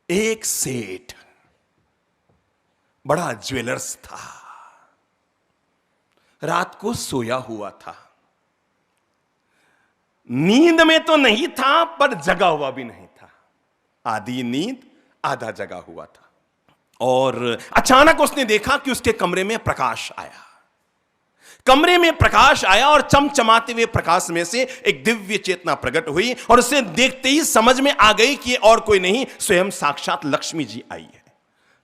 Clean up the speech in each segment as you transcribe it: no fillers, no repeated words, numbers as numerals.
एक सेठ बड़ा ज्वेलर्स था, रात को सोया हुआ था। नींद में तो नहीं था पर जगा हुआ भी नहीं था, आधी नींद आधा जगा हुआ था। और अचानक उसने देखा कि उसके कमरे में प्रकाश आया। कमरे में प्रकाश आया और चमचमाते हुए प्रकाश में से एक दिव्य चेतना प्रकट हुई और उसे देखते ही समझ में आ गई कि और कोई नहीं, स्वयं साक्षात लक्ष्मी जी आई है।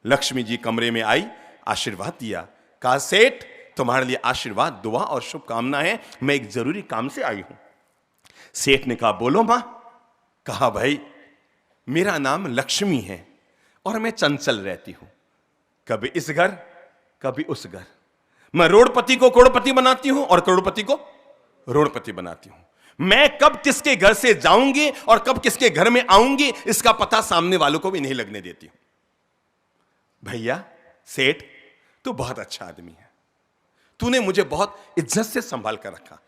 लक्ष्मी जी कमरे में आई, आशीर्वाद दिया, कहा सेठ तुम्हारे लिए आशीर्वाद, दुआ और शुभकामना है, मैं एक जरूरी काम से आई हूं। सेठ ने कहा बोलो मां। कहा भाई मेरा नाम लक्ष्मी है और मैं चंचल रहती हूं, कभी इस घर कभी उस घर। मैं रोड़पति को करोड़पति बनाती हूं और करोड़पति को रोड़पति बनाती हूं। मैं कब किसके घर से जाऊंगी और कब किसके घर में आऊंगी इसका पता सामने वालों को भी नहीं लगने देती हूं। भैया सेठ तू बहुत अच्छा आदमी है, तूने मुझे बहुत इज्जत से संभाल कर रखा,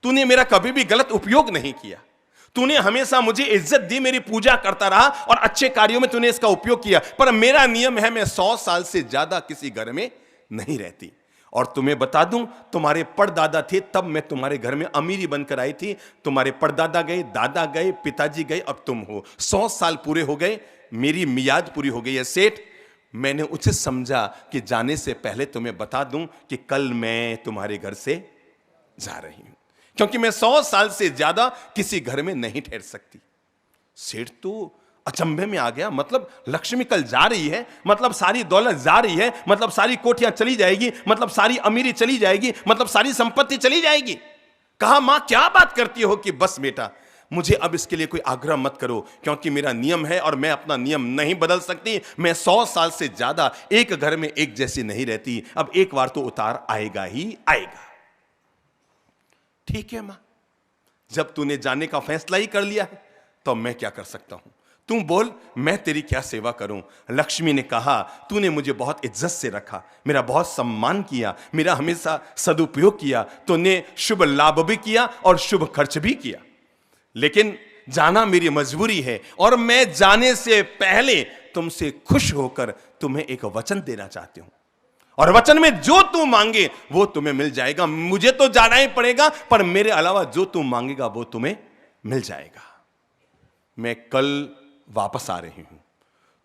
तूने मेरा कभी भी गलत उपयोग नहीं किया, तूने हमेशा मुझे इज्जत दी, मेरी पूजा करता रहा और अच्छे कार्यों में तूने इसका उपयोग किया। पर मेरा नियम है मैं 100 साल से ज्यादा किसी घर में नहीं रहती। और तुम्हें बता दूं तुम्हारे परदादा थे तब मैं तुम्हारे घर में अमीरी बनकर आई थी। तुम्हारे परदादा गए, दादा गए, पिताजी गए, अब तुम हो। 100 साल पूरे हो गए, मेरी मियाद पूरी हो गई है सेठ। मैंने उचित समझा कि जाने से पहले तुम्हें बता दूं कि कल मैं तुम्हारे घर से जा रही हूं, क्योंकि मैं 100 साल से ज्यादा किसी घर में नहीं ठहर सकती। सेठ तो अचंभे में आ गया, मतलब लक्ष्मी कल जा रही है, मतलब सारी दौलत जा रही है, मतलब सारी कोठियां चली जाएगी, मतलब सारी अमीरी चली जाएगी, मतलब सारी संपत्ति चली जाएगी। कहा मां क्या बात करती हो कि बस बेटा मुझे अब इसके लिए कोई आग्रह मत करो, क्योंकि मेरा नियम है और मैं अपना नियम नहीं बदल सकती। मैं 100 साल से ज्यादा एक घर में एक जैसी नहीं रहती, अब एक बार तो उतार आएगा ही आएगा। ठीक है मां, जब तूने जाने का फैसला ही कर लिया है तो मैं क्या कर सकता हूं, तू बोल मैं तेरी क्या सेवा करूं। लक्ष्मी ने कहा तूने मुझे बहुत इज्जत से रखा, मेरा बहुत सम्मान किया, मेरा हमेशा सदुपयोग किया, तूने शुभ लाभ भी किया और शुभ खर्च भी किया, लेकिन जाना मेरी मजबूरी है और मैं जाने से पहले तुमसे खुश होकर तुम्हें एक वचन देना चाहती हूं, और वचन में जो तू मांगे वो तुम्हें मिल जाएगा। मुझे तो जाना ही पड़ेगा पर मेरे अलावा जो तू मांगेगा वो तुम्हें मिल जाएगा। मैं कल वापस आ रही हूं,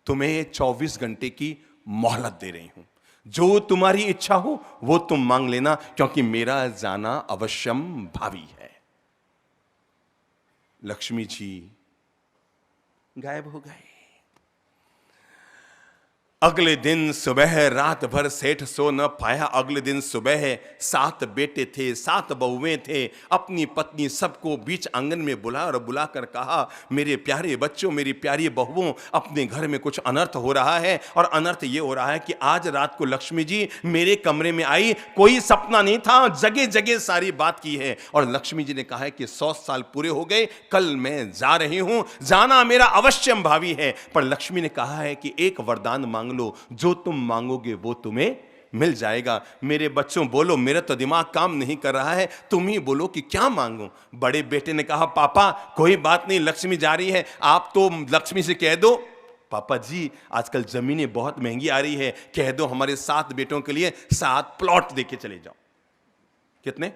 तुम्हें 24 घंटे की मोहलत दे रही हूं, जो तुम्हारी इच्छा हो वो तुम मांग लेना, क्योंकि मेरा जाना अवश्यम भावी है। लक्ष्मी जी गायब हो गए। अगले दिन सुबह रात भर सेठ सो न पाया। अगले दिन सुबह 7 बेटे थे, 7 बहुएं थे। अपनी पत्नी सबको बीच आंगन में बुला और बुलाकर कहा मेरे प्यारे बच्चों, मेरी प्यारी बहुओं, अपने घर में कुछ अनर्थ हो रहा है, और अनर्थ ये हो रहा है कि आज रात को लक्ष्मी जी मेरे कमरे में आई, कोई सपना नहीं था, जगह जगह सारी बात की है। और लक्ष्मी जी ने कहा है कि 100 साल पूरे हो गए, कल मैं जा रही हूं, जाना मेरा अवश्यम भावी है। पर लक्ष्मी ने कहा है कि एक वरदान मांग लो, जो तुम मांगोगे वो तुम्हें मिल जाएगा। मेरे बच्चों बोलो, मेरा तो दिमाग काम नहीं कर रहा है, तुम ही बोलो कि क्या मांगूं। बड़े बेटे ने कहा पापा कोई बात नहीं, लक्ष्मी जा रही है, आप तो लक्ष्मी से कह दो। पापा जी आजकल जमीनें बहुत महंगी आ रही है, कह दो हमारे 7 बेटों के लिए 7 प्लॉट देके चले जाओ। कितने?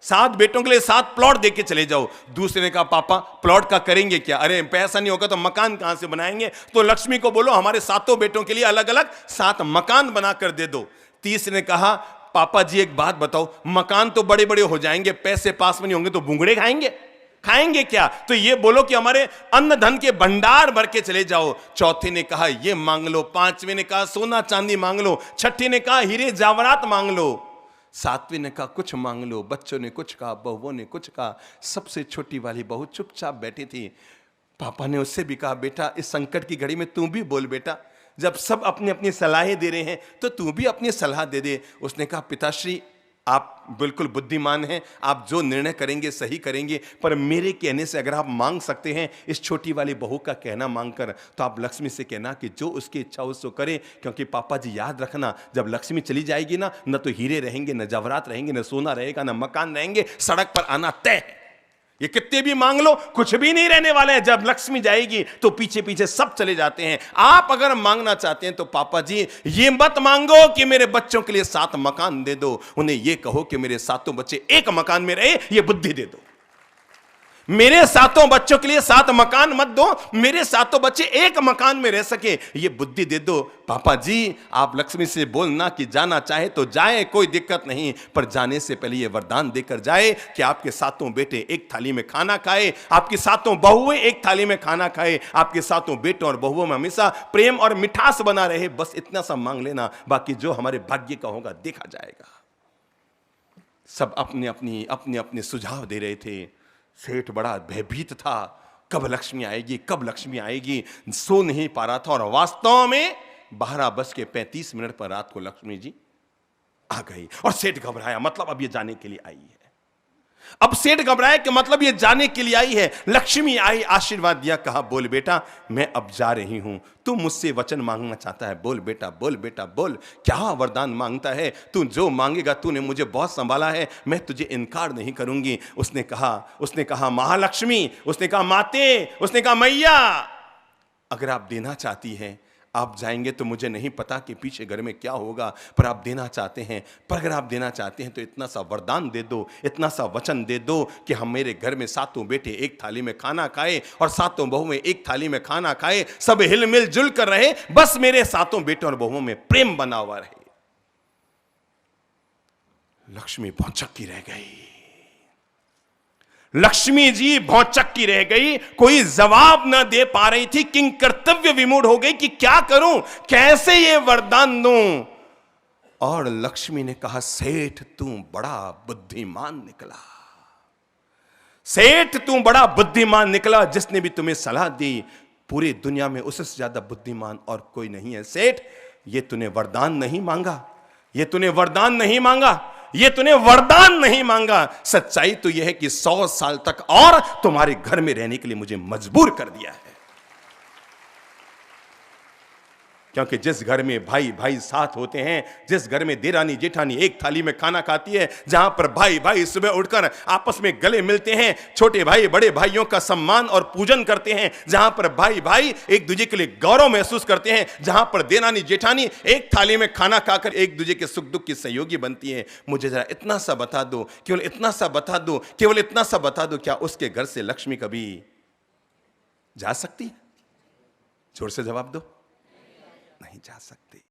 7 बेटों के लिए 7 प्लॉट देके चले जाओ। दूसरे ने कहा पापा प्लॉट का करेंगे क्या, अरे पैसा नहीं होगा तो मकान कहां से बनाएंगे। तो लक्ष्मी को बोलो हमारे 7 बेटों के लिए अलग अलग 7 मकान बनाकर दे दो। तीसरे ने कहा पापा जी एक बात बताओ, मकान तो बड़े बड़े हो जाएंगे, पैसे पास में नहीं होंगे तो भूंगड़े खाएंगे क्या, तो ये बोलो कि हमारे अन्न धन के भंडार भर के चले जाओ। चौथे ने कहा ये मांग लो। पांचवें ने कहा सोना चांदी मांग लो। छठे ने कहा हीरे जवाहरात मांग लो। 7वें ने कहा कुछ मांग लो। बच्चों ने कुछ कहा, बहुओं ने कुछ कहा। सबसे छोटी वाली बहू चुपचाप बैठी थी। पापा ने उससे भी कहा बेटा इस संकट की घड़ी में तू भी बोल बेटा, जब सब अपनी अपनी सलाहें दे रहे हैं तो तू भी अपनी सलाह दे दे। उसने कहा पिताश्री आप बिल्कुल बुद्धिमान हैं, आप जो निर्णय करेंगे सही करेंगे, पर मेरे कहने से अगर आप मांग सकते हैं इस छोटी वाली बहू का कहना मांगकर, तो आप लक्ष्मी से कहना कि जो उसकी इच्छा उसको करे। क्योंकि पापा जी याद रखना, जब लक्ष्मी चली जाएगी ना, न तो हीरे रहेंगे, न जवाहरात रहेंगे, न सोना रहेगा, न मकान रहेंगे, सड़क पर आना तय है। ये कितने भी मांग लो कुछ भी नहीं रहने वाले हैं। जब लक्ष्मी जाएगी तो पीछे पीछे सब चले जाते हैं। आप अगर मांगना चाहते हैं तो पापा जी ये मत मांगो कि मेरे बच्चों के लिए 7 मकान दे दो, उन्हें ये कहो कि मेरे 7 बच्चे एक मकान में रहे, ये बुद्धि दे दो। मेरे 7 बच्चों के लिए 7 मकान मत दो, मेरे 7 बच्चे एक मकान में रह सके, ये बुद्धि दे दो। पापा जी आप लक्ष्मी से बोलना कि जाना चाहे तो जाए, कोई दिक्कत नहीं, पर जाने से पहले ये वरदान देकर जाए कि आपके 7 बेटे एक थाली में खाना खाए, आपकी 7 बहुएं एक थाली में खाना खाए, आपके 7 बेटों और बहुओं में हमेशा प्रेम और मिठास बना रहे। बस इतना सा मांग लेना, बाकी जो हमारे भाग्य का होगा देखा जाएगा। सब अपने अपने सुझाव दे रहे थे। सेठ बड़ा भयभीत था, कब लक्ष्मी आएगी, कब लक्ष्मी आएगी, सो नहीं पा रहा था। और वास्तव में 12:35 पर रात को लक्ष्मी जी आ गई और सेठ घबराया, मतलब अब ये जाने के लिए आई है। अब सेठ घबराया कि मतलब ये जाने के लिए आई है। लक्ष्मी आई, आशीर्वाद दिया, कहा बोल बेटा मैं अब जा रही हूं, तू मुझसे वचन मांगना चाहता है, बोल बेटा बोल बेटा बोल, क्या वरदान मांगता है, तू जो मांगेगा, तूने मुझे बहुत संभाला है, मैं तुझे इनकार नहीं करूंगी। उसने कहा महालक्ष्मी, उसने कहा माते, उसने कहा मैया, अगर आप देना चाहती हैं आप जाएंगे तो मुझे नहीं पता कि पीछे घर में क्या होगा, पर आप देना चाहते हैं, पर अगर आप देना चाहते हैं तो इतना सा वरदान दे दो, इतना सा वचन दे दो कि हम मेरे घर में 7 बेटे एक थाली में खाना खाए और 7 बहुएं एक थाली में खाना खाए, सब हिल मिल जुल कर रहे, बस मेरे 7 बेटों और बहुओं में प्रेम बना हुआ रहे। लक्ष्मी भौचक्की रह गई, लक्ष्मी जी भौचक्की रह गई, कोई जवाब न दे पा रही थी, किंग कर्तव्य विमूढ़ हो गई कि क्या करूं, कैसे ये वरदान दूं। और लक्ष्मी ने कहा सेठ तू बड़ा बुद्धिमान निकला, सेठ तू बड़ा बुद्धिमान निकला, जिसने भी तुम्हें सलाह दी पूरी दुनिया में उससे ज्यादा बुद्धिमान और कोई नहीं है। सेठ ये तूने वरदान नहीं मांगा, ये तूने वरदान नहीं मांगा, ये तूने वरदान नहीं मांगा, सच्चाई तो यह है कि 100 साल तक और तुम्हारे घर में रहने के लिए मुझे मजबूर कर दिया है। क्योंकि जिस घर में भाई भाई साथ होते हैं, जिस घर में देरानी जेठानी एक थाली में खाना खाती है, जहां पर भाई भाई सुबह उठकर आपस में गले मिलते हैं, छोटे भाई बड़े भाइयों का सम्मान और पूजन करते हैं, जहां पर भाई भाई एक दूसरे के लिए गौरव महसूस करते हैं, जहां पर देरानी जेठानी एक थाली में खाना खाकर एक दूसरे के सुख दुख की सहयोगी बनती है, मुझे जरा इतना सा बता दो, केवल इतना सा बता दो, केवल इतना सा बता दो, क्या उसके घर से लक्ष्मी कभी जा सकती है? जोर से जवाब दो, नहीं जा सकती।